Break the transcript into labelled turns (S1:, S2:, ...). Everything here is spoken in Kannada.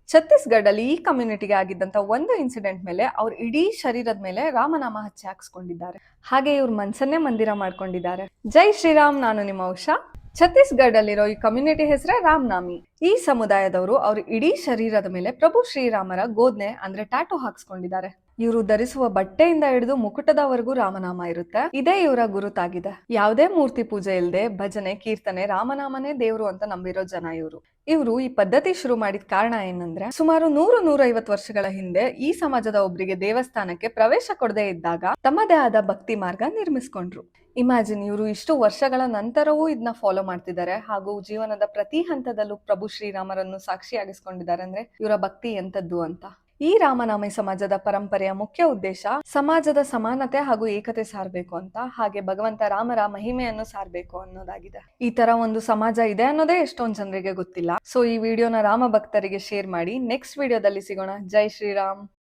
S1: ಛತ್ತೀಸ್ಗಢ ಅಲ್ಲಿ ಈ ಕಮ್ಯುನಿಟಿಗೆ ಆಗಿದ್ದಂತ ಒಂದು ಇನ್ಸಿಡೆಂಟ್ ಮೇಲೆ ಅವ್ರ ಇಡೀ ಶರೀರದ ಮೇಲೆ ರಾಮನಾಮ ಹಚ್ಚಿ ಹಾಕ್ಸ್ಕೊಂಡಿದ್ದಾರೆ. ಹಾಗೆ ಇವ್ರ ಮನ್ಸನ್ನೇ ಮಂದಿರ ಮಾಡ್ಕೊಂಡಿದ್ದಾರೆ. ಜೈ ಶ್ರೀರಾಮ್, ನಾನು ನಿಮ್ಮ ಉಷಾ. ಛತ್ತೀಸ್ಗಢ ಅಲ್ಲಿರೋ ಈ ಕಮ್ಯುನಿಟಿ ಹೆಸರೇ ರಾಮನಾಮಿ. ಈ ಸಮುದಾಯದವರು ಅವ್ರ ಇಡೀ ಶರೀರದ ಮೇಲೆ ಪ್ರಭು ಶ್ರೀರಾಮರ ಗೋದ್ನೆ ಅಂದ್ರೆ ಟ್ಯಾಟೂ ಹಾಕ್ಸ್ಕೊಂಡಿದ್ದಾರೆ. ಇವರು ಧರಿಸುವ ಬಟ್ಟೆಯಿಂದ ಹಿಡಿದು ಮುಕುಟದವರೆಗೂ ರಾಮನಾಮ ಇರುತ್ತೆ. ಇದೇ ಇವರ ಗುರುತಾಗಿದೆ. ಯಾವುದೇ ಮೂರ್ತಿ ಪೂಜೆ ಇಲ್ಲದೆ ಭಜನೆ, ಕೀರ್ತನೆ, ರಾಮನಾಮನೇ ದೇವ್ರು ಅಂತ ನಂಬಿರೋ ಜನ ಇವರು. ಇವರು ಈ ಪದ್ಧತಿ ಶುರು ಮಾಡಿದ ಕಾರಣ ಏನಂದ್ರೆ, ಸುಮಾರು 100-150 ವರ್ಷಗಳ ಹಿಂದೆ ಈ ಸಮಾಜದ ಒಬ್ಬರಿಗೆ ದೇವಸ್ಥಾನಕ್ಕೆ ಪ್ರವೇಶ ಕೊಡದೇ ಇದ್ದಾಗ ತಮ್ಮದೇ ಆದ ಭಕ್ತಿ ಮಾರ್ಗ ನಿರ್ಮಿಸ್ಕೊಂಡ್ರು. ಇಮ್ಯಾಜಿನ್, ಇವರು ಇಷ್ಟು ವರ್ಷಗಳ ನಂತರವೂ ಇದನ್ನ ಫಾಲೋ ಮಾಡ್ತಿದ್ದಾರೆ ಹಾಗೂ ಜೀವನದ ಪ್ರತಿ ಹಂತದಲ್ಲೂ ಪ್ರಭು ಶ್ರೀರಾಮರನ್ನು ಸಾಕ್ಷಿಯಾಗಿಸ್ಕೊಂಡಿದ್ದಾರೆ ಅಂದ್ರೆ ಇವರ ಭಕ್ತಿ ಎಂತದ್ದು ಅಂತ. ಈ ರಾಮನಾಮಿ ಸಮಾಜದ ಪರಂಪರೆಯ ಮುಖ್ಯ ಉದ್ದೇಶ ಸಮಾಜದ ಸಮಾನತೆ ಹಾಗೂ ಏಕತೆ ಸಾರಬೇಕು ಅಂತ, ಹಾಗೆ ಭಗವಂತ ರಾಮರ ಮಹಿಮೆಯನ್ನು ಸಾರಬೇಕು ಅನ್ನೋದಾಗಿದೆ. ಈ ತರ ಒಂದು ಸಮಾಜ ಇದೆ ಅನ್ನೋದೇ ಎಷ್ಟೊಂದು ಜನರಿಗೆ ಗೊತ್ತಿಲ್ಲ. ಸೊ ಈ ವಿಡಿಯೋನ ರಾಮ ಭಕ್ತರಿಗೆ ಶೇರ್ ಮಾಡಿ. ನೆಕ್ಸ್ಟ್ ವಿಡಿಯೋದಲ್ಲಿ ಸಿಗೋಣ. ಜೈ ಶ್ರೀರಾಮ್.